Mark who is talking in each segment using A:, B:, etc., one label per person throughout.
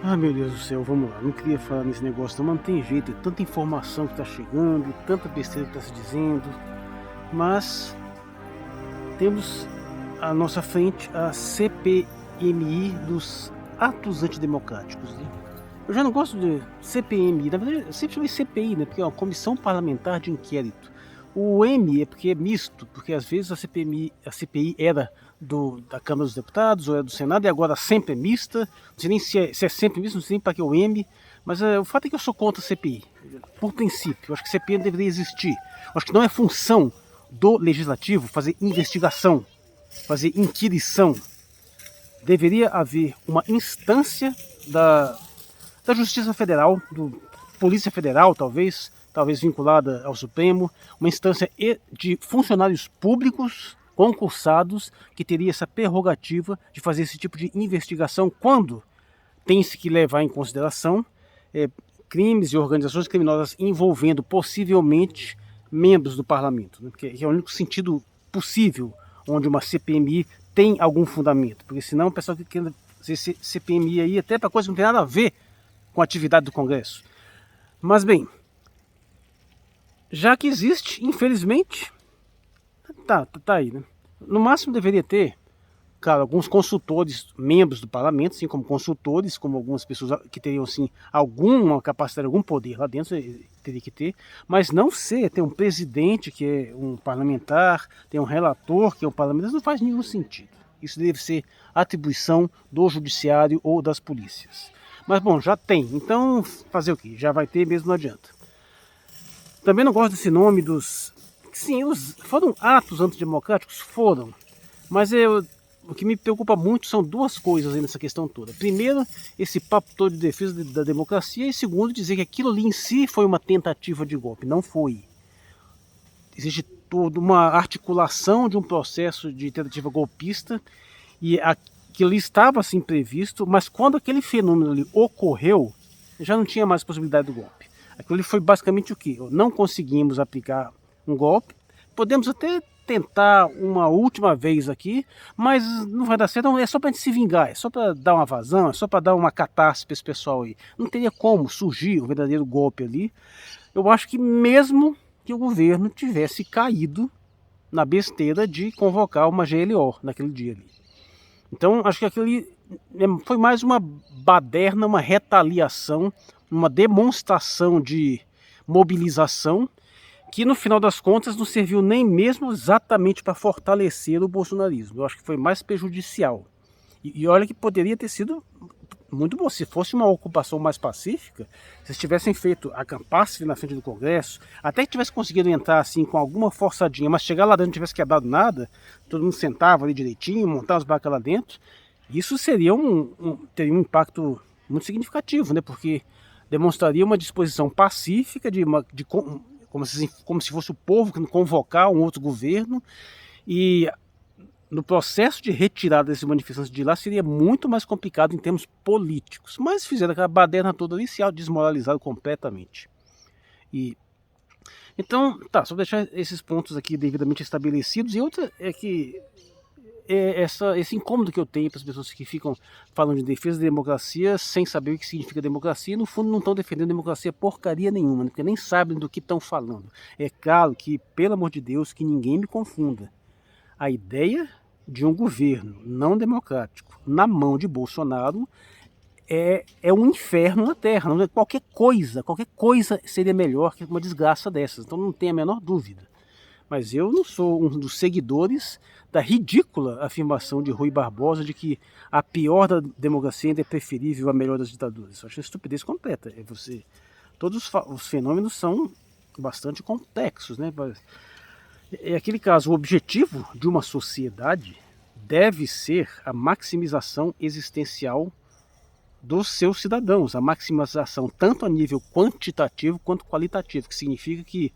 A: Ah, meu Deus do céu, vamos lá. Não queria falar nesse negócio não, mas não tem jeito. É tanta informação que está chegando, tanta besteira que está se dizendo. Mas temos à nossa frente a CPMI dos atos antidemocráticos, né? Eu já não gosto de CPMI, na verdade eu sempre chamei CPI, né? Porque é uma Comissão Parlamentar de Inquérito. O M é porque é misto, porque às vezes a CPI era da Câmara dos Deputados ou era do Senado e agora sempre é mista. Não sei nem se é sempre mista, não sei nem para que o M, mas o fato é que eu sou contra a CPI. Por princípio, eu acho que a CPI não deveria existir. Eu acho que não é função do Legislativo fazer investigação, fazer inquirição. Deveria haver uma instância da Justiça Federal, do Polícia Federal, talvez vinculada ao Supremo, uma instância de funcionários públicos concursados que teria essa prerrogativa de fazer esse tipo de investigação quando tem-se que levar em consideração crimes e organizações criminosas envolvendo possivelmente membros do parlamento, né? Que é o único sentido possível onde uma CPMI tem algum fundamento, porque senão o pessoal que quer fazer CPMI aí até para coisa que não tem nada a ver com a atividade do Congresso. Mas bem, já que existe, infelizmente, tá aí, né? No máximo deveria ter, claro, alguns consultores, membros do parlamento, assim como consultores, como algumas pessoas que teriam assim alguma capacidade, algum poder lá dentro, teria que ter, mas não ter um presidente que é um parlamentar, ter um relator que é um parlamentar, isso não faz nenhum sentido. Isso deve ser atribuição do judiciário ou das polícias. Mas bom, já tem, então fazer o quê? Já vai ter mesmo, não adianta. Também não gosto desse nome dos... Sim, foram atos antidemocráticos? Foram. Mas o que me preocupa muito são duas coisas aí nessa questão toda. Primeiro, esse papo todo de defesa da democracia. E segundo, dizer que aquilo ali em si foi uma tentativa de golpe. Não foi. Existe toda uma articulação de um processo de tentativa golpista. E aquilo ali estava assim previsto. Mas quando aquele fenômeno ali ocorreu, já não tinha mais possibilidade do golpe. Aquilo ali foi basicamente o quê? Não conseguimos aplicar um golpe. Podemos até tentar uma última vez aqui, mas não vai dar certo, é só para a gente se vingar, é só para dar uma vazão, é só para dar uma catástrofe para esse pessoal aí. Não teria como surgir um verdadeiro golpe ali. Eu acho que mesmo que o governo tivesse caído na besteira de convocar uma GLO naquele dia ali. Então acho que aquilo ali foi mais uma baderna, uma retaliação, uma demonstração de mobilização que no final das contas não serviu nem mesmo exatamente para fortalecer o bolsonarismo. Eu acho que foi mais prejudicial. E olha que poderia ter sido muito bom. Se fosse uma ocupação mais pacífica, se eles tivessem feito, acampasse na frente do Congresso, até que tivesse conseguido entrar assim com alguma forçadinha, mas chegar lá dentro não tivesse quebrado nada, todo mundo sentava ali direitinho, montava as barracas lá dentro, isso seria teria um impacto muito significativo, né? Porque demonstraria uma disposição pacífica como se fosse o povo convocar um outro governo, e no processo de retirada desses manifestantes de lá seria muito mais complicado em termos políticos, mas fizeram aquela baderna toda ali, se desmoralizaram completamente. Então, tá, só deixar esses pontos aqui devidamente estabelecidos. E outra é que esse incômodo que eu tenho para as pessoas que ficam falando de defesa da democracia sem saber o que significa democracia, no fundo não estão defendendo democracia porcaria nenhuma, né? Porque nem sabem do que estão falando. É claro que, pelo amor de Deus, que ninguém me confunda. A ideia de um governo não democrático na mão de Bolsonaro é um inferno na Terra. Não é qualquer coisa seria melhor que uma desgraça dessas. Então não tem a menor dúvida. Mas eu não sou um dos seguidores da ridícula afirmação de Rui Barbosa de que a pior da democracia ainda é preferível à melhor das ditaduras. Eu acho uma estupidez completa. Todos os fenômenos são bastante complexos, né? É aquele caso, o objetivo de uma sociedade deve ser a maximização existencial dos seus cidadãos, a maximização tanto a nível quantitativo quanto qualitativo, que significa que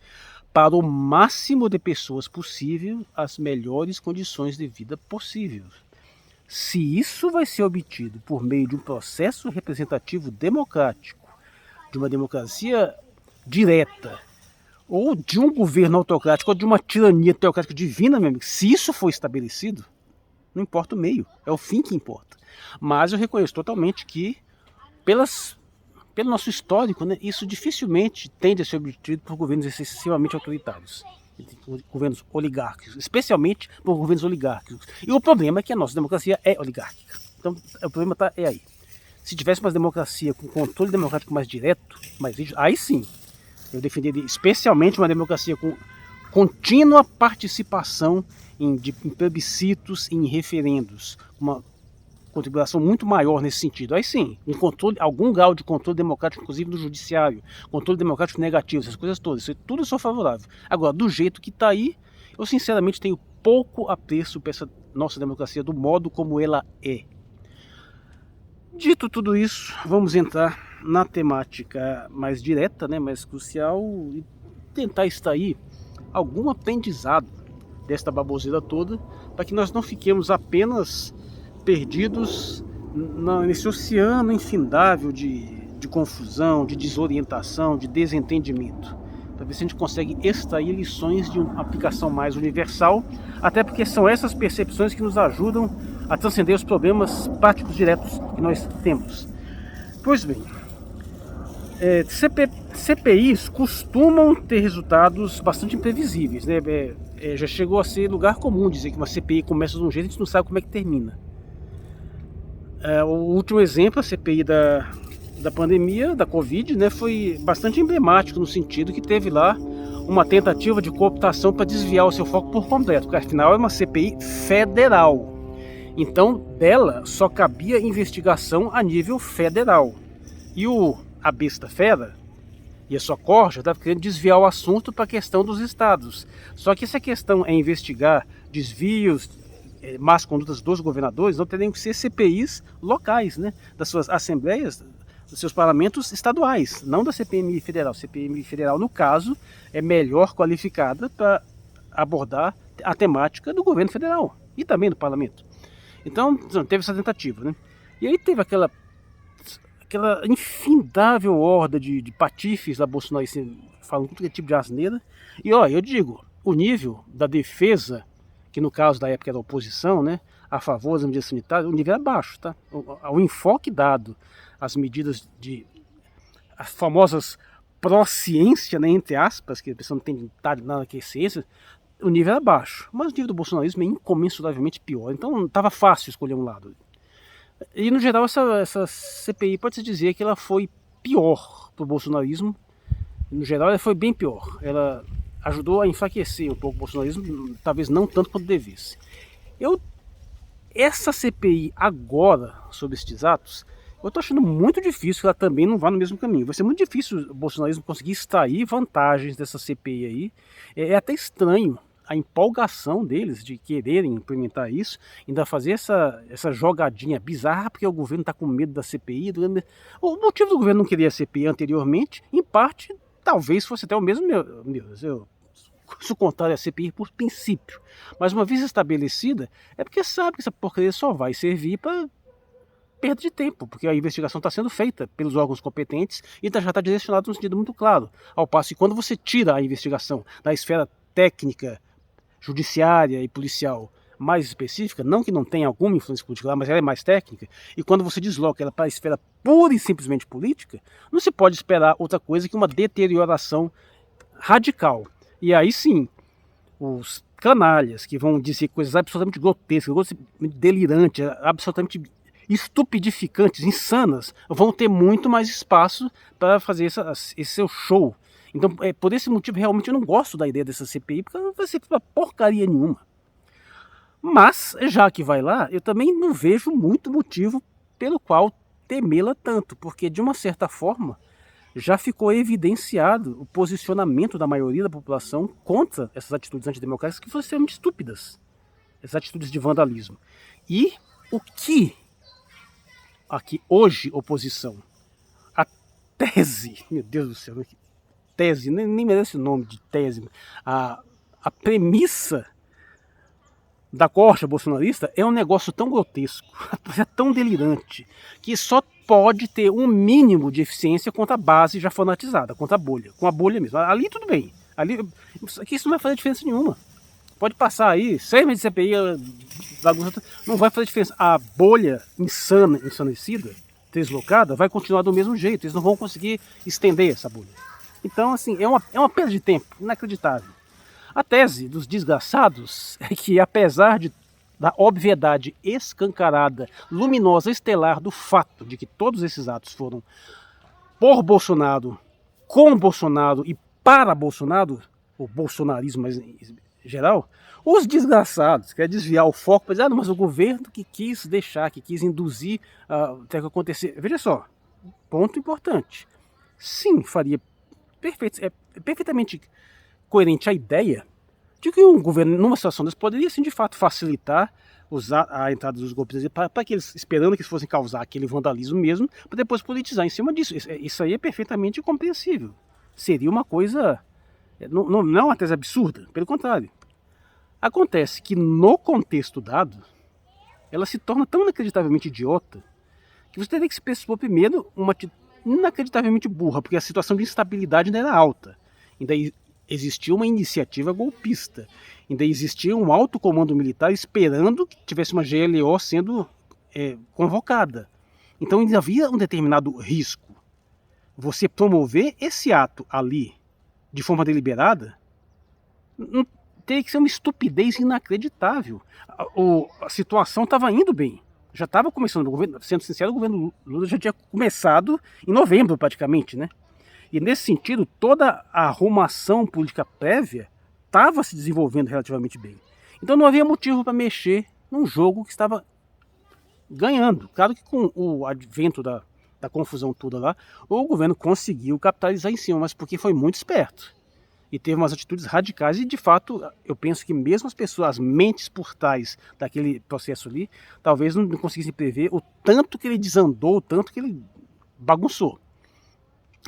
A: para o máximo de pessoas possível, as melhores condições de vida possíveis. Se isso vai ser obtido por meio de um processo representativo democrático, de uma democracia direta, ou de um governo autocrático, ou de uma tirania teocrática divina, meu amigo, se isso for estabelecido, não importa o meio, é o fim que importa. Mas eu reconheço totalmente que pelo nosso histórico, né, isso dificilmente tende a ser obtido por governos excessivamente autoritários, governos oligárquicos, especialmente por governos oligárquicos. E o problema é que a nossa democracia é oligárquica. Então o problema é aí. Se tivesse uma democracia com controle democrático mais direto, mais rígido, aí sim, eu defenderia especialmente uma democracia com contínua participação em plebiscitos e em referendos, uma contribuição muito maior nesse sentido. Aí sim, algum grau de controle democrático, inclusive no judiciário, controle democrático negativo, essas coisas todas, isso tudo eu sou favorável. Agora, do jeito que está aí, eu sinceramente tenho pouco apreço para essa nossa democracia, do modo como ela é. Dito tudo isso, vamos entrar na temática mais direta, né, mais crucial, e tentar extrair algum aprendizado desta baboseira toda, para que nós não fiquemos apenas perdidos nesse oceano infindável de confusão, de desorientação, de desentendimento. Para ver se a gente consegue extrair lições de uma aplicação mais universal, até porque são essas percepções que nos ajudam a transcender os problemas práticos diretos que nós temos. Pois bem, CPIs costumam ter resultados bastante imprevisíveis, né? Já chegou a ser lugar comum dizer que uma CPI começa de um jeito e a gente não sabe como é que termina. O último exemplo, a CPI da pandemia, da Covid, né, foi bastante emblemático no sentido que teve lá uma tentativa de cooptação para desviar o seu foco por completo, porque afinal é uma CPI federal. Então, dela só cabia investigação a nível federal. E a besta fera e a sua corja estava querendo desviar o assunto para a questão dos estados. Só que se a questão é investigar desvios, más condutas dos governadores, não teriam que ser CPIs locais, né, das suas assembleias, dos seus parlamentos estaduais, não da CPMI federal. CPMI federal, no caso, é melhor qualificada para abordar a temática do governo federal e também do parlamento. Então, teve essa tentativa, né? E aí teve aquela infindável horda de patifes da Bolsonaro falando tudo que é tipo de asneira. E ó, eu digo, o nível da defesa, que no caso da época era a oposição, né, a favor das medidas sanitárias, o nível é baixo, tá? O enfoque dado às medidas as famosas pró-ciência, né, entre aspas, que a pessoa não tem nada que é ciência, o nível é baixo. Mas o nível do bolsonarismo é incomensuravelmente pior. Então não estava fácil escolher um lado. E no geral essa CPI pode-se dizer que ela foi pior para o bolsonarismo. No geral ela foi bem pior. Ela ajudou a enfraquecer um pouco o bolsonarismo, talvez não tanto quanto devesse. Essa CPI agora, sobre estes atos, eu estou achando muito difícil que ela também não vá no mesmo caminho. Vai ser muito difícil o bolsonarismo conseguir extrair vantagens dessa CPI aí. É até estranho a empolgação deles de quererem implementar isso, ainda fazer essa jogadinha bizarra, porque o governo está com medo da CPI. O motivo do governo não querer a CPI anteriormente, em parte, talvez fosse até o mesmo, se o contrário é a CPI por princípio. Mas uma vez estabelecida, é porque sabe que essa porcaria só vai servir para perda de tempo, porque a investigação está sendo feita pelos órgãos competentes e já está direcionada num sentido muito claro. Ao passo que quando você tira a investigação da esfera técnica, judiciária e policial mais específica, não que não tenha alguma influência política lá, mas ela é mais técnica, e quando você desloca ela para a esfera pura e simplesmente política, não se pode esperar outra coisa que uma deterioração radical. E aí sim, os canalhas que vão dizer coisas absolutamente grotescas, absolutamente delirantes, absolutamente estupidificantes, insanas, vão ter muito mais espaço para fazer esse seu show. Então, por esse motivo, realmente eu não gosto da ideia dessa CPI, porque não vai ser uma porcaria nenhuma. Mas, já que vai lá, eu também não vejo muito motivo pelo qual temê-la tanto, porque, de uma certa forma, já ficou evidenciado o posicionamento da maioria da população contra essas atitudes antidemocráticas que foram extremamente estúpidas, essas atitudes de vandalismo. E o que aqui hoje, oposição, a tese, meu Deus do céu, tese, nem merece o nome de tese, a premissa da corja bolsonarista é um negócio tão grotesco, é tão delirante, que só pode ter um mínimo de eficiência contra a base já fanatizada, contra a bolha, com a bolha mesmo. Ali tudo bem, aqui isso não vai fazer diferença nenhuma. Pode passar aí 6 meses de CPI, não vai fazer diferença. A bolha insana, ensandecida, deslocada, vai continuar do mesmo jeito, eles não vão conseguir estender essa bolha. Então, assim, é uma perda de tempo inacreditável. A tese dos desgraçados é que, apesar da obviedade escancarada, luminosa, estelar do fato de que todos esses atos foram por Bolsonaro, com Bolsonaro e para Bolsonaro, o bolsonarismo mais em geral, os desgraçados querem desviar o foco para dizer, mas o governo que quis deixar, que quis induzir até que acontecer. Veja só, ponto importante. Sim, faria perfeitamente coerente a ideia de que um governo, numa situação dessa, poderia sim de fato facilitar a entrada dos golpistas para que eles, esperando que eles fossem causar aquele vandalismo mesmo, para depois politizar em cima disso. Isso aí é perfeitamente compreensível. Seria uma coisa, não é uma tese absurda, pelo contrário. Acontece que no contexto dado, ela se torna tão inacreditavelmente idiota que você teria que se pressupor primeiro uma atitude inacreditavelmente burra, porque a situação de instabilidade ainda era alta. Ainda existia uma iniciativa golpista. Ainda existia um alto comando militar esperando que tivesse uma GLO sendo convocada. Então ainda havia um determinado risco. Você promover esse ato ali de forma deliberada teria que ser uma estupidez inacreditável. A situação estava indo bem. Já estava começando, o governo, sendo sincero, o governo Lula já tinha começado em novembro praticamente, né? E nesse sentido, toda a arrumação política prévia estava se desenvolvendo relativamente bem. Então não havia motivo para mexer num jogo que estava ganhando. Claro que com o advento da confusão toda lá, o governo conseguiu capitalizar em cima, mas porque foi muito esperto. E teve umas atitudes radicais e, de fato, eu penso que mesmo as pessoas, as mentes por trás daquele processo ali, talvez não conseguissem prever o tanto que ele desandou, o tanto que ele bagunçou.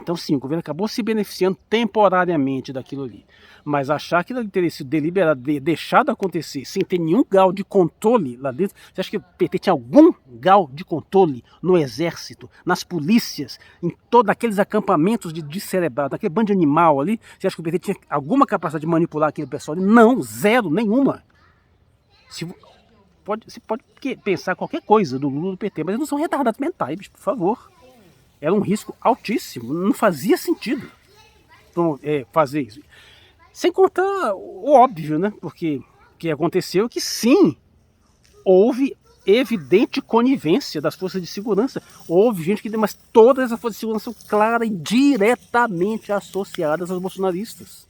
A: Então sim, o governo acabou se beneficiando temporariamente daquilo ali. Mas achar que ele teria sido deliberado, deixado acontecer sem ter nenhum grau de controle lá dentro, você acha que o PT tinha algum grau de controle no exército, nas polícias, em todos aqueles acampamentos de descerebrado, naquele bando de animal ali? Você acha que o PT tinha alguma capacidade de manipular aquele pessoal ali? Não, zero, nenhuma. Você pode pensar qualquer coisa do Lula do PT, mas eles não são retardados mentais, bicho, por favor. Era um risco altíssimo, não fazia sentido fazer isso. Sem contar o óbvio, né? Porque o que aconteceu é que sim, houve evidente conivência das forças de segurança. Houve gente que... Mas todas as forças de segurança são claras e diretamente associadas aos bolsonaristas.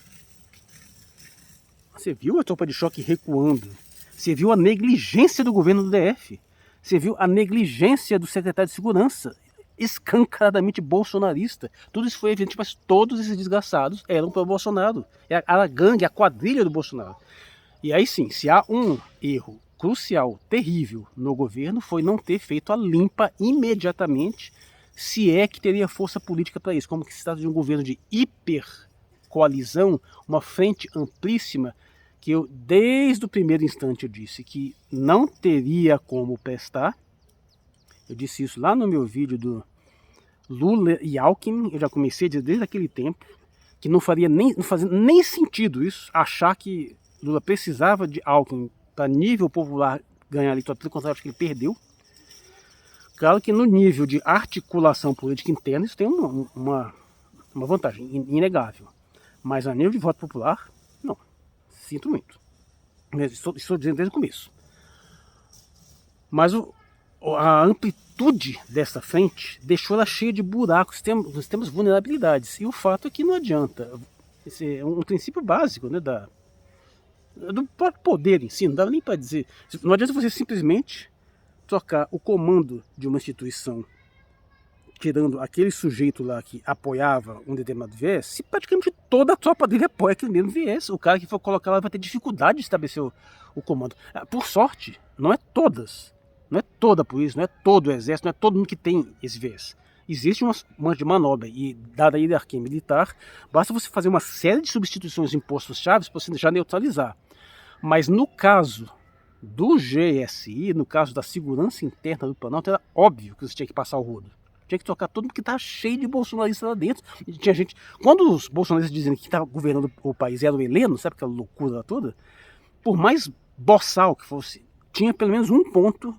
A: Você viu a tropa de choque recuando. Você viu a negligência do governo do DF. Você viu a negligência do secretário de segurança, escancaradamente bolsonarista. Tudo isso foi evidente, mas todos esses desgraçados eram para o Bolsonaro. É a gangue, a quadrilha do Bolsonaro. E aí sim, se há um erro crucial, terrível no governo, foi não ter feito a limpa imediatamente, se é que teria força política para isso. Como que se trata de um governo de hipercoalizão, uma frente amplíssima, que eu, desde o primeiro instante, eu disse que não teria como prestar. Eu disse isso lá no meu vídeo do Lula e Alckmin, eu já comecei a dizer desde aquele tempo, que não fazia nem sentido isso, achar que Lula precisava de Alckmin para nível popular ganhar ali, pelo contrário, acho que ele perdeu. Claro que no nível de articulação política interna isso tem uma vantagem inegável, mas a nível de voto popular, não, sinto muito. Estou dizendo desde o começo. Mas a amplitude dessa frente deixou ela cheia de buracos, nós temos vulnerabilidades. E o fato é que não adianta. Esse é um princípio básico, né, do próprio poder em si. Não dá nem para dizer. Não adianta você simplesmente trocar o comando de uma instituição, tirando aquele sujeito lá que apoiava um determinado viés, se praticamente toda a tropa dele apoia aquele mesmo viés. O cara que for colocar lá vai ter dificuldade de estabelecer o comando. Por sorte, não é todas. Não é toda a polícia, não é todo o exército, não é todo mundo que tem esse viés. Existe uma de manobra, e dada a hierarquia militar, basta você fazer uma série de substituições em postos-chave para você já neutralizar. Mas no caso do GSI, no caso da segurança interna do Planalto, era óbvio que você tinha que passar o rodo. Tinha que trocar todo mundo, porque estava cheio de bolsonaristas lá dentro. E tinha gente... Quando os bolsonaristas dizem que estava governando o país era o Heleno, sabe aquela loucura toda? Por mais boçal que fosse, tinha pelo menos um ponto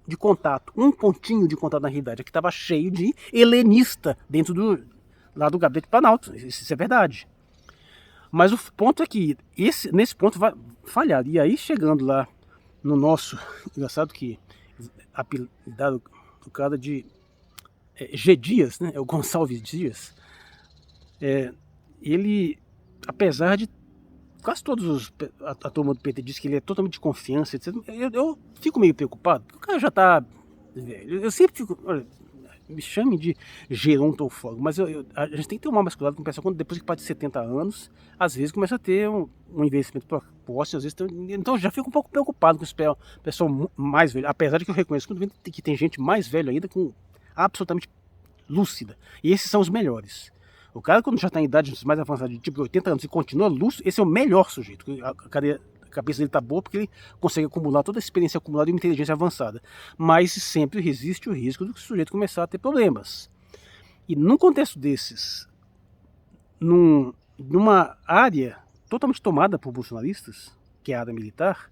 A: de contato, um pontinho de contato na realidade, é que estava cheio de helenista dentro lá do gabinete Planalto, isso é verdade. Mas o ponto é que nesse ponto vai falhar. E aí chegando lá no nosso, engraçado que apelidado o cara de G. Dias, né? É o Gonçalves Dias. Ele, apesar de quase todos a turma do PT diz que ele é totalmente de confiança, etc. Eu fico meio preocupado, porque o cara já tá velho. Eu sempre fico, olha, me chame de gerontofólogo, mas a gente tem que tomar mais cuidado com o pessoal quando depois que passa de 70 anos, às vezes começa a ter um envelhecimento precoce, às vezes então eu já fico um pouco preocupado com esse pessoal mais velho, apesar de que eu reconheço que tem gente mais velha ainda com absolutamente lúcida, e esses são os melhores. O cara, quando já está em idade mais avançada, de tipo 80 anos, e continua lúcido, esse é o melhor sujeito. A cabeça dele está boa porque ele consegue acumular toda a experiência acumulada e uma inteligência avançada. Mas sempre existe o risco do sujeito começar a ter problemas. E num contexto desses, numa área totalmente tomada por bolsonaristas, que é a área militar,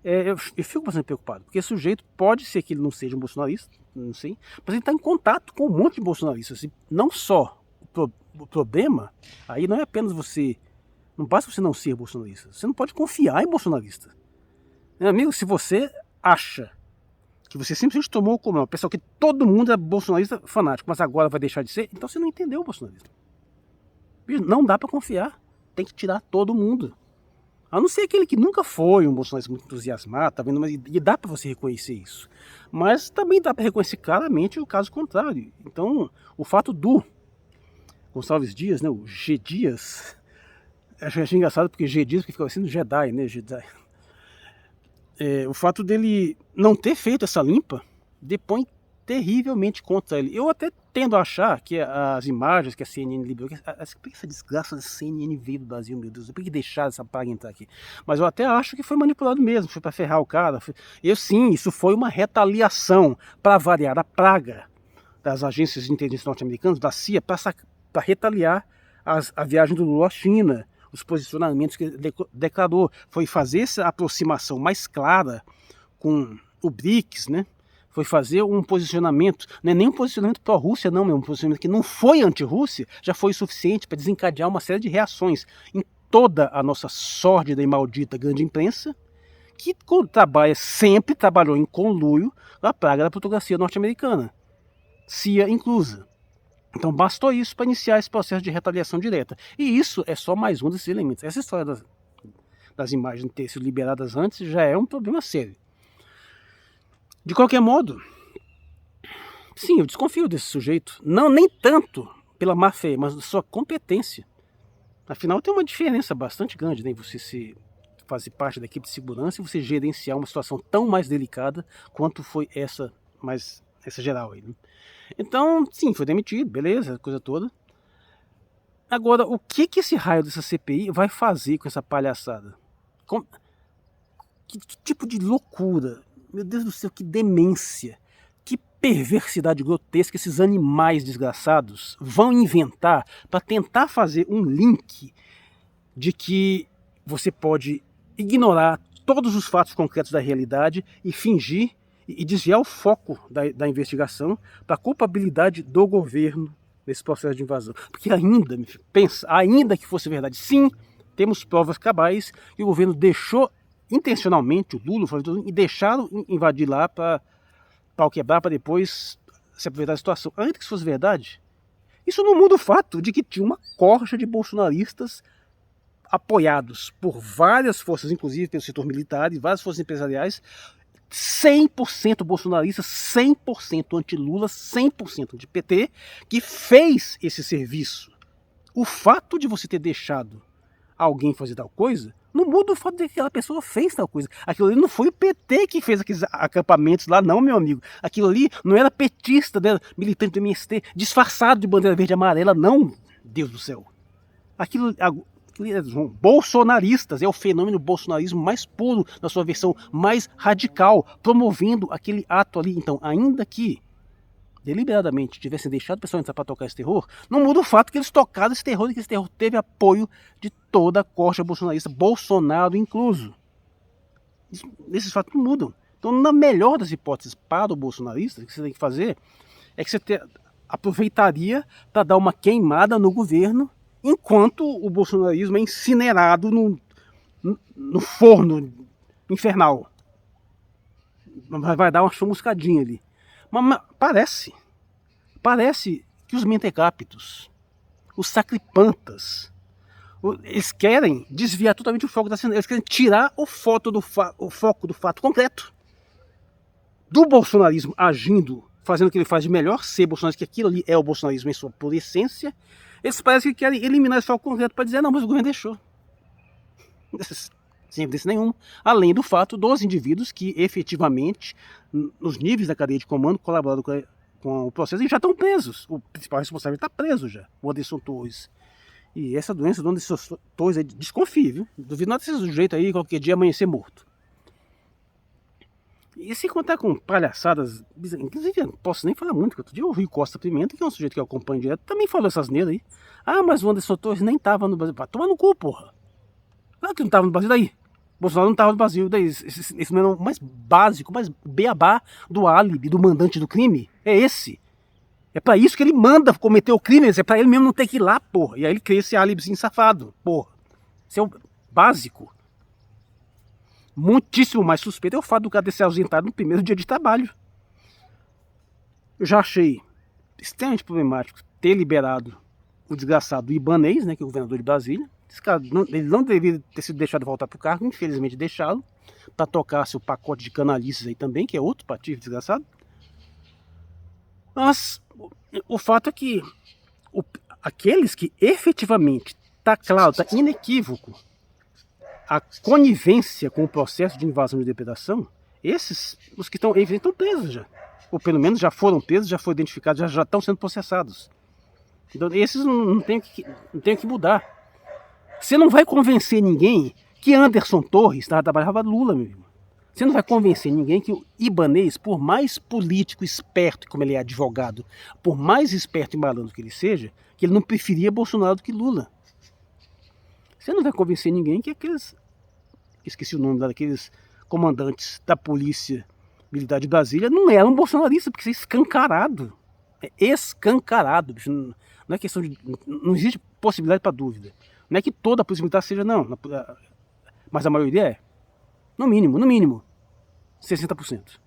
A: eu fico bastante preocupado. Porque esse sujeito pode ser que ele não seja um bolsonarista, não sei, mas ele está em contato com um monte de bolsonaristas. E não só o problema, aí não é apenas você, não basta você não ser bolsonarista, você não pode confiar em bolsonarista. Meu amigo, se você acha que você simplesmente tomou como o pessoal que todo mundo é bolsonarista fanático, mas agora vai deixar de ser, então você não entendeu o bolsonarismo. Não dá para confiar, tem que tirar todo mundo. A não ser aquele que nunca foi um bolsonarista muito entusiasmado, tá vendo? Mas e dá para você reconhecer isso. Mas também dá para reconhecer claramente o caso contrário. Então, o fato do Gonçalves Dias, né, o G. Dias, achei engraçado porque G. Dias, porque ficava assim no Jedi, né, Jedi. O fato dele não ter feito essa limpa depõe terrivelmente contra ele. Eu até tendo a achar que as imagens que a CNN liberou, por que essa desgraça da CNN veio do Brasil, meu Deus, por que deixar essa praga entrar aqui? Mas eu até acho que foi manipulado mesmo, foi para ferrar o cara. Sim, isso foi uma retaliação para variar a praga das agências de inteligência norte-americanas, da CIA, para retaliar a viagem do Lula à China, os posicionamentos que ele declarou. Foi fazer essa aproximação mais clara com o BRICS, né? Foi fazer um posicionamento, não é nem um posicionamento pró-Rússia, não, é um posicionamento que não foi anti-Rússia, já foi suficiente para desencadear uma série de reações em toda a nossa sórdida e maldita grande imprensa, que sempre trabalhou em conluio com a praga da plutocracia norte-americana, CIA inclusa. Então bastou isso para iniciar esse processo de retaliação direta. E isso é só mais um desses elementos. Essa história das imagens ter sido liberadas antes já é um problema sério. De qualquer modo, sim, eu desconfio desse sujeito. Não, nem tanto pela má fé, mas da sua competência. Afinal, tem uma diferença bastante grande, né? Você fazer parte da equipe de segurança e você gerenciar uma situação tão mais delicada quanto foi essa geral aí, né? Então, sim, foi demitido, beleza, coisa toda. Agora, o que esse raio dessa CPI vai fazer com essa palhaçada? Que tipo de loucura? Meu Deus do céu, que demência, que perversidade grotesca esses animais desgraçados vão inventar para tentar fazer um link de que você pode ignorar todos os fatos concretos da realidade e fingir e desviar o foco da investigação para a culpabilidade do governo nesse processo de invasão. Porque ainda que fosse verdade, sim, temos provas cabais que o governo deixou intencionalmente, o Lula e deixaram invadir lá para pau quebrar, para depois se aproveitar da situação. Ainda que isso fosse verdade, isso não muda o fato de que tinha uma corja de bolsonaristas apoiados por várias forças, inclusive pelo setor militar e várias forças empresariais, 100% bolsonaristas, 100% anti-Lula, 100% anti-PT, que fez esse serviço. O fato de você ter deixado alguém fazer tal coisa não muda o fato de que aquela pessoa fez tal coisa. Aquilo ali não foi o PT que fez aqueles acampamentos lá, não, meu amigo. Aquilo ali não era petista, não era militante do MST, disfarçado de bandeira verde e amarela, não. Deus do céu. Aquilo bolsonaristas, é o fenômeno bolsonarismo mais puro, na sua versão mais radical, promovendo aquele ato ali. Então, ainda que deliberadamente tivessem deixado o pessoal entrar para tocar esse terror, não muda o fato que eles tocaram esse terror e que esse terror teve apoio de toda a corja bolsonarista, Bolsonaro incluso. Esses fatos não mudam. Então, na melhor das hipóteses para o bolsonarista, o que você tem que fazer é que você aproveitaria para dar uma queimada no governo, enquanto o bolsonarismo é incinerado no forno infernal. Vai dar uma chamuscadinha ali. Mas parece que os mentecaptos, os sacripantas, eles querem desviar totalmente o foco da cena. Eles querem tirar o foco do fato concreto. Do bolsonarismo agindo, fazendo o que ele faz de melhor, ser bolsonarista, que aquilo ali é o bolsonarismo em sua pura essência. Eles parecem que querem eliminar esse foco concreto para dizer, não, mas o governo deixou. Sem evidência nenhuma. Além do fato dos indivíduos que efetivamente, nos níveis da cadeia de comando, colaboraram com o processo e já estão presos. O principal responsável está preso já, o Anderson Torres. E essa doença do Anderson Torres é desconfio, duvido nada desse sujeito aí qualquer dia amanhecer morto. E sem contar com palhaçadas, inclusive não posso nem falar muito, porque outro dia o Rui Costa Pimenta, que é um sujeito que eu acompanho direto, também falou essas neiras aí. Ah, mas o Anderson Torres nem tava no Brasil. Pá, toma no cu, porra. Claro que não tava no Brasil, daí. Bolsonaro não tava no Brasil, daí. Esse não é o mais básico, mais beabá do álibi, do mandante do crime. É esse. É pra isso que ele manda cometer o crime, é pra ele mesmo não ter que ir lá, porra. E aí ele cria esse álibizinho safado, porra. Esse é o básico. Muitíssimo mais suspeito é o fato do cara ter se ausentado no primeiro dia de trabalho. Eu já achei extremamente problemático ter liberado o desgraçado Ibanez, né, que é o governador de Brasília. Esse cara ele não deveria ter sido deixado voltar para o cargo, infelizmente deixá-lo, para tocar seu pacote de canalices aí também, que é outro patife desgraçado. Mas o fato é que aqueles que efetivamente, tá claro, tá inequívoco, a conivência com o processo de invasão de depredação, esses, os que estão presos já. Ou pelo menos já foram presos, já foram identificados, já estão sendo processados. Então esses não tem que mudar. Você não vai convencer ninguém que Anderson Torres trabalhava Lula, meu irmão. Você não vai convencer ninguém que o Ibanez, por mais político, esperto, como ele é advogado, por mais esperto e malandro que ele seja, que ele não preferia Bolsonaro do que Lula. Você não vai convencer ninguém que aqueles, esqueci o nome daqueles comandantes da polícia militar de Brasília não eram bolsonaristas, porque isso é escancarado. É escancarado, bicho. Não é questão de, não existe possibilidade para dúvida. Não é que toda a polícia militar seja, não, mas a maioria é. No mínimo, 60%.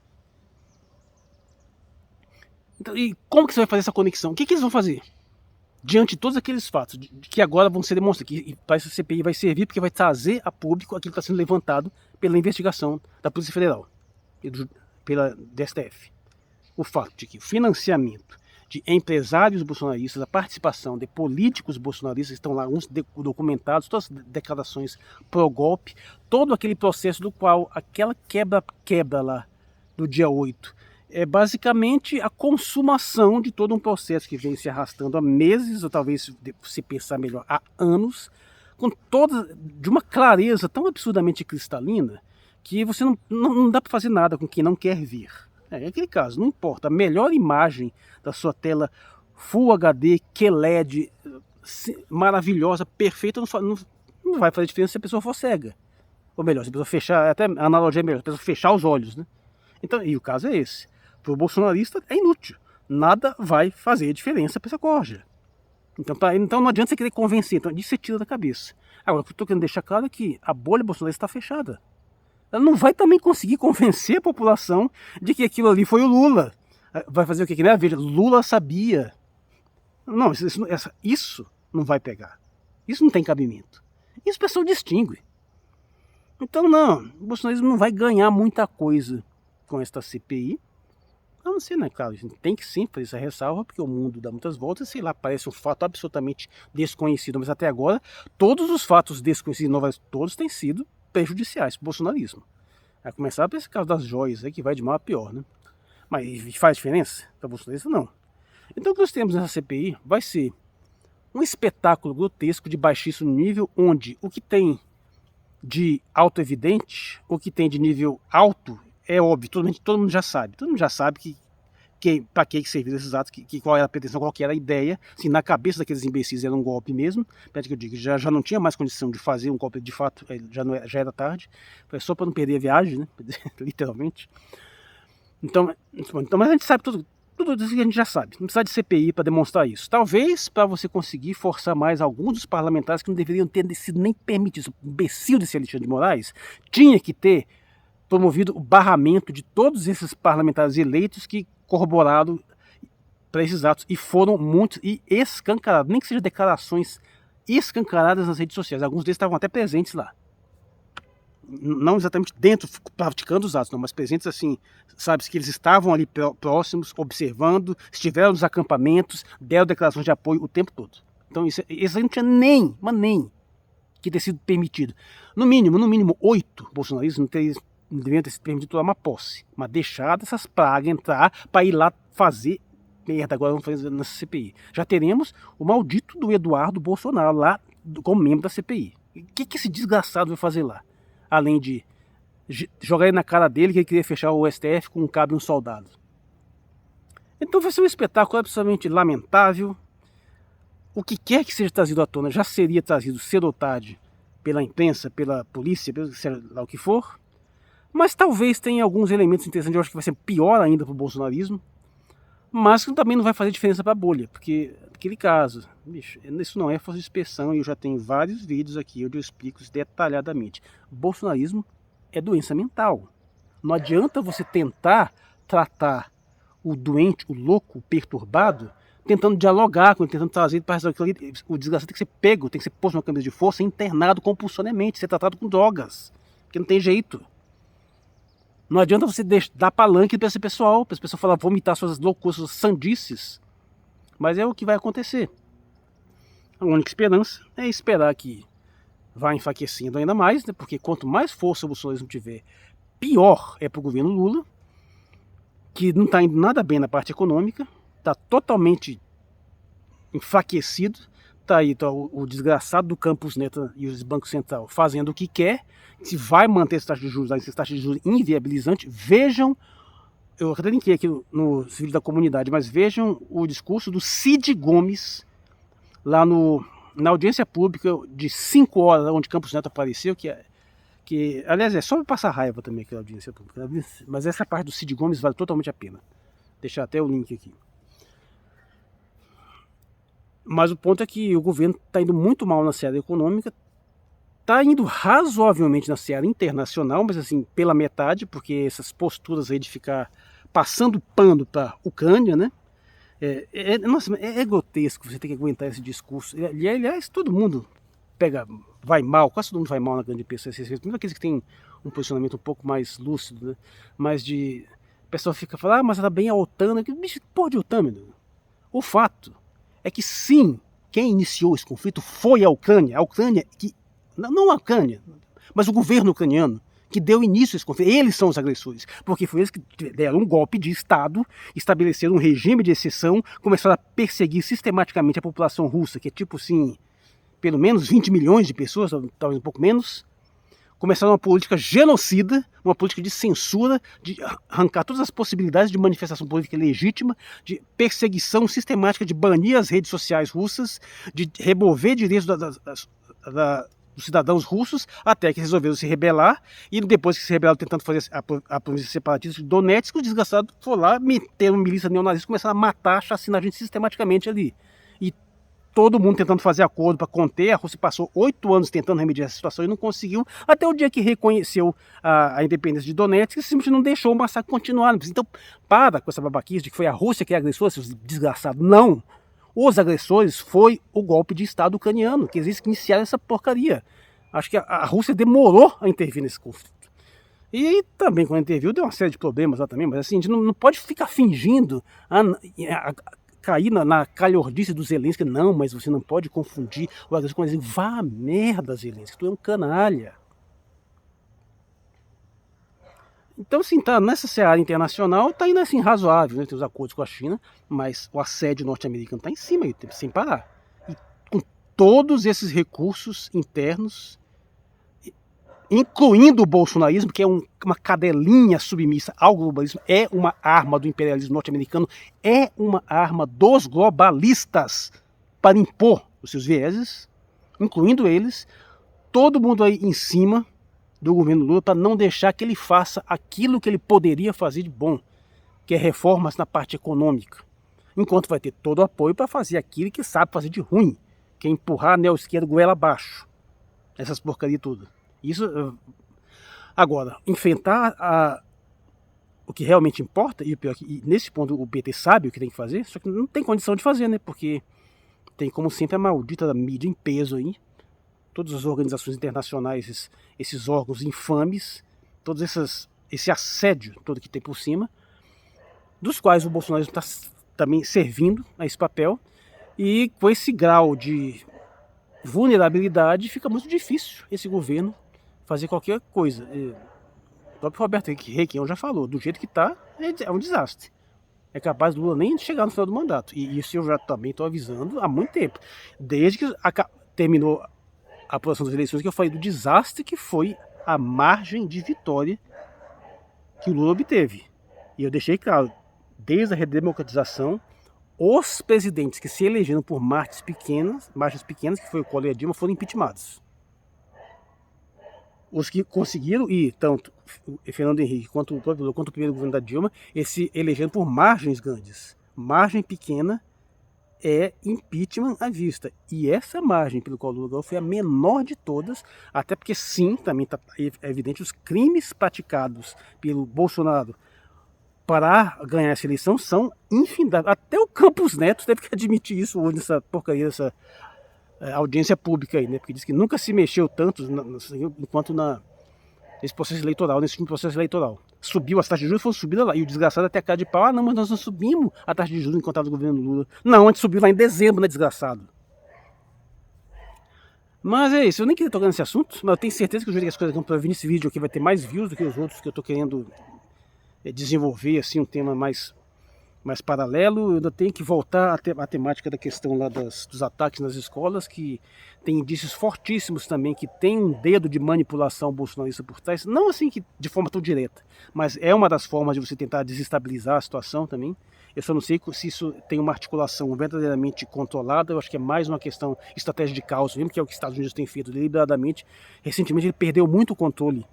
A: Então, e como que você vai fazer essa conexão? O que eles vão fazer? Diante de todos aqueles fatos que agora vão ser demonstrados, que essa CPI vai servir porque vai trazer a público aquilo que está sendo levantado pela investigação da Polícia Federal e pela DSTF. O fato de que o financiamento de empresários bolsonaristas, a participação de políticos bolsonaristas, estão lá uns documentados, todas as declarações pró-golpe, todo aquele processo do qual aquela quebra lá do dia 8 é basicamente a consumação de todo um processo que vem se arrastando há meses, ou talvez, se pensar melhor, há anos, com toda, de uma clareza tão absurdamente cristalina, que você não dá para fazer nada com quem não quer ver. É aquele caso, não importa, a melhor imagem da sua tela Full HD, QLED, maravilhosa, perfeita, não vai fazer diferença se a pessoa for cega. Ou melhor, se a pessoa fechar, até a analogia é melhor, se a pessoa fechar os olhos, né? Então, e o caso é esse. Para o bolsonarista é inútil. Nada vai fazer diferença para essa corja. Então não adianta você querer convencer, então disso você tira da cabeça. Agora, o que eu estou querendo deixar claro é que a bolha bolsonarista está fechada. Ela não vai também conseguir convencer a população de que aquilo ali foi o Lula. Vai fazer o que? Né? Veja, Lula sabia. Não, isso não vai pegar. Isso não tem cabimento. Isso o pessoal distingue. Então não, o bolsonarismo não vai ganhar muita coisa com esta CPI. A não ser, né, claro, a gente tem que sim fazer essa ressalva, porque o mundo dá muitas voltas, sei lá, parece um fato absolutamente desconhecido, mas até agora, todos os fatos desconhecidos, todos têm sido prejudiciais para o bolsonarismo. A começar por esse caso das joias, aí, que vai de mal a pior, né? Mas faz diferença para o bolsonarismo? Não. Então o que nós temos nessa CPI vai ser um espetáculo grotesco de baixíssimo nível, onde o que tem de auto-evidente, o que tem de nível alto, é óbvio, todo mundo já sabe. Todo mundo já sabe que para que serviram esses atos, qual era a pretensão, qual que era a ideia. Assim, na cabeça daqueles imbecis era um golpe mesmo, que eu digo, já não tinha mais condição de fazer um golpe de fato, já era tarde, foi só para não perder a viagem, né? Literalmente. Então, mas a gente sabe tudo isso que a gente já sabe, não precisa de CPI para demonstrar isso. Talvez para você conseguir forçar mais alguns dos parlamentares que não deveriam ter sido nem permitidos. O imbecil desse Alexandre de Moraes tinha que ter promovido o barramento de todos esses parlamentares eleitos que corroboraram para esses atos, e foram muitos e escancarados, nem que sejam declarações escancaradas nas redes sociais. Alguns deles estavam até presentes lá, não exatamente dentro, praticando os atos, não, mas presentes assim, sabe-se que eles estavam ali próximos, observando, estiveram nos acampamentos, deram declarações de apoio o tempo todo. Então isso aí não tinha nem que ter sido permitido. No mínimo 8 bolsonaristas não deveriam ter sido permitido tomar uma posse, mas deixar essas pragas entrar para ir lá fazer merda. Agora vamos fazer nessa CPI. Já teremos o maldito do Eduardo Bolsonaro lá como membro da CPI. O que esse desgraçado vai fazer lá? Além de jogar aí na cara dele que ele queria fechar o STF com um cabo e um soldado. Então vai ser um espetáculo absolutamente lamentável. O que quer que seja trazido à tona já seria trazido cedo ou tarde pela imprensa, pela polícia, pelo lá o que for. Mas talvez tenha alguns elementos interessantes. Eu acho que vai ser pior ainda para o bolsonarismo, mas que também não vai fazer diferença para a bolha, porque aquele caso, bicho, isso não é força de expressão, e eu já tenho vários vídeos aqui onde eu explico isso detalhadamente. Bolsonarismo é doença mental. Não adianta você tentar tratar o doente, o louco, o perturbado, tentando dialogar com ele, tentando trazer ele para resolver aquilo ali. O desgraçado tem que ser pego, tem que ser posto numa camisa de força, internado compulsoriamente, ser tratado com drogas, porque não tem jeito. Não adianta você dar palanque para esse pessoal falar, vomitar suas loucuras, suas sandices. Mas é o que vai acontecer. A única esperança é esperar que vá enfraquecendo ainda mais, né? Porque quanto mais força o bolsonarismo tiver, pior é para o governo Lula, que não está indo nada bem na parte econômica, está totalmente enfraquecido. Tá aí o desgraçado do Campos Neto e os bancos central fazendo o que quer, se vai manter essa taxa de juros, essa taxa de juros inviabilizante. Vejam, eu até linkei aqui no vídeo da comunidade, mas vejam o discurso do Cid Gomes lá na audiência pública de 5 horas, onde Campos Neto apareceu, que aliás é só para passar raiva também aquela audiência pública, né? Mas essa parte do Cid Gomes vale totalmente a pena. Vou deixar até o link aqui. Mas o ponto é que o governo está indo muito mal na seara econômica, está indo razoavelmente na seara internacional, mas assim, pela metade, porque essas posturas aí de ficar passando pano para a Ucrânia, né? Nossa, é grotesco você ter que aguentar esse discurso. E aliás, todo mundo vai mal, quase todo mundo vai mal na grande pessoa, mesmo aqueles que têm um posicionamento um pouco mais lúcido, né? Mas o pessoal fica falando, mas era bem a OTAN, né? Bicho, porra de OTAN, meu. O fato é que sim, quem iniciou esse conflito foi a Ucrânia que, não a Ucrânia, mas o governo ucraniano que deu início a esse conflito. Eles são os agressores, porque foi eles que deram um golpe de Estado, estabeleceram um regime de exceção, começaram a perseguir sistematicamente a população russa, que é tipo assim, pelo menos 20 milhões de pessoas, talvez um pouco menos. Começaram uma política genocida, uma política de censura, de arrancar todas as possibilidades de manifestação política legítima, de perseguição sistemática, de banir as redes sociais russas, de remover direitos dos cidadãos russos, até que resolveram se rebelar, e depois que se rebelaram tentando fazer a província separatista de Donetsk, o desgraçado foi lá, meteram milícia neonazista, começaram a matar, chacinar a gente sistematicamente ali. E todo mundo tentando fazer acordo para conter. A Rússia passou 8 anos tentando remediar essa situação e não conseguiu, até o dia que reconheceu a independência de Donetsk, simplesmente não deixou o massacre continuar. Então, para com essa babaquice de que foi a Rússia que agressou, seus desgraçados. Não! Os agressores foi o golpe de Estado ucraniano, que existe que iniciar essa porcaria. Acho que a Rússia demorou a intervir nesse conflito. E também, quando interviu, deu uma série de problemas lá também, mas assim, a gente não pode ficar fingindo cair na calhordice do Zelensky. Não, mas você não pode confundir o agressor com o Zelensky. Vá merda, Zelensky, tu é um canalha. Então, assim, tá nessa seara internacional, tá indo assim razoável, né? Tem os acordos com a China, mas o assédio norte-americano tá em cima aí, sem parar. E com todos esses recursos internos, incluindo o bolsonarismo, que é uma cadelinha submissa ao globalismo, é uma arma do imperialismo norte-americano, é uma arma dos globalistas para impor os seus vieses, incluindo eles, todo mundo aí em cima do governo Lula para não deixar que ele faça aquilo que ele poderia fazer de bom, que é reformas na parte econômica, enquanto vai ter todo o apoio para fazer aquilo que sabe fazer de ruim, que é empurrar a neo-esquerda goela abaixo, essas porcarias todas. Isso, agora, enfrentar o que realmente importa, e o pior é que nesse ponto o PT sabe o que tem que fazer, só que não tem condição de fazer, né? Porque tem, como sempre, a maldita da mídia em peso aí, todas as organizações internacionais, esses órgãos infames, todo esse assédio todo que tem por cima, dos quais o Bolsonaro está também servindo a esse papel, e com esse grau de vulnerabilidade fica muito difícil esse governo fazer qualquer coisa. O próprio Roberto Requião já falou, do jeito que está, é um desastre. É capaz do Lula nem chegar no final do mandato. E isso eu já também estou avisando há muito tempo. Desde que terminou a apuração das eleições, que eu falei do desastre que foi a margem de vitória que o Lula obteve. E eu deixei claro, desde a redemocratização, os presidentes que se elegeram por margens pequenas, que foi o Collor e a Dilma, foram impeachmentados. Os que conseguiram, e tanto Fernando Henrique quanto o próprio Lula, quanto o primeiro governo da Dilma, eles se elegeram por margens grandes. Margem pequena é impeachment à vista. E essa margem pelo qual o Lula ganhou foi a menor de todas, até porque sim, também está evidente, os crimes praticados pelo Bolsonaro para ganhar essa eleição são infindáveis. Até o Campos Neto teve que admitir isso hoje nessa porcaria, nessa audiência pública aí, né? Porque diz que nunca se mexeu tanto enquanto nesse processo eleitoral, nesse último processo eleitoral. Subiu as taxas de juros, foi subida lá. E o desgraçado até a cara de pau, não, mas nós não subimos a taxa de juros enquanto estava do governo Lula. Não, a gente subiu lá em dezembro, né, desgraçado? Mas é isso, eu nem queria tocar nesse assunto, mas eu tenho certeza que o jeito que as coisas vão para vir nesse vídeo aqui vai ter mais views do que os outros que eu tô querendo desenvolver, assim, um tema mais paralelo. Eu ainda tenho que voltar à temática da questão lá dos ataques nas escolas, que tem indícios fortíssimos também que tem um dedo de manipulação bolsonarista por trás, não assim que de forma tão direta, mas é uma das formas de você tentar desestabilizar a situação também. Eu só não sei se isso tem uma articulação verdadeiramente controlada. Eu acho que é mais uma questão estratégia de caos mesmo, que é o que os Estados Unidos têm feito deliberadamente. Recentemente ele perdeu muito o controle,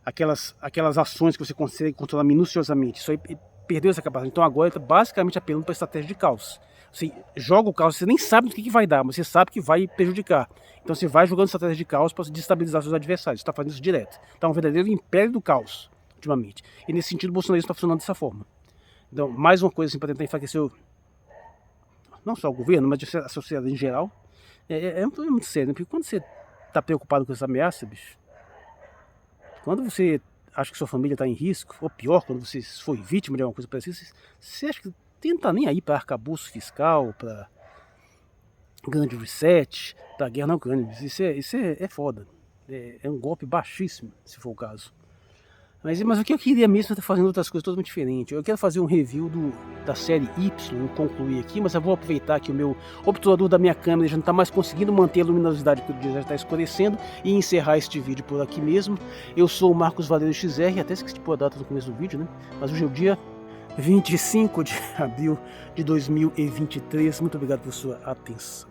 A: aquelas ações que você consegue controlar minuciosamente, isso aí perdeu essa capacidade. Então agora ele está basicamente apelando para a estratégia de caos. Você joga o caos, você nem sabe do que vai dar, mas você sabe que vai prejudicar. Então você vai jogando estratégia de caos para destabilizar seus adversários. Você está fazendo isso direto. Então é um verdadeiro império do caos, ultimamente. E nesse sentido o bolsonarismo está funcionando dessa forma. Então, mais uma coisa assim, para tentar enfraquecer não só o governo, mas a sociedade em geral. É um problema muito sério, né? Porque quando você está preocupado com essa ameaça, bicho, quando você acha que sua família está em risco, ou pior, quando você foi vítima de alguma coisa parecida, você acha que não tá nem aí para arcabouço fiscal, para grande reset, para guerra não grande. Isso é foda. É um golpe baixíssimo, se for o caso. Mas o que eu queria mesmo é estar fazendo outras coisas totalmente diferentes. Eu quero fazer um review da série Y, concluir aqui, mas eu vou aproveitar que o meu obturador da minha câmera já não está mais conseguindo manter a luminosidade porque o dia já está escurecendo, e encerrar este vídeo por aqui mesmo. Eu sou o Marcos Valério XR, até esqueci de pôr a data no começo do vídeo, né? Mas hoje é o dia 25 de abril de 2023. Muito obrigado por sua atenção.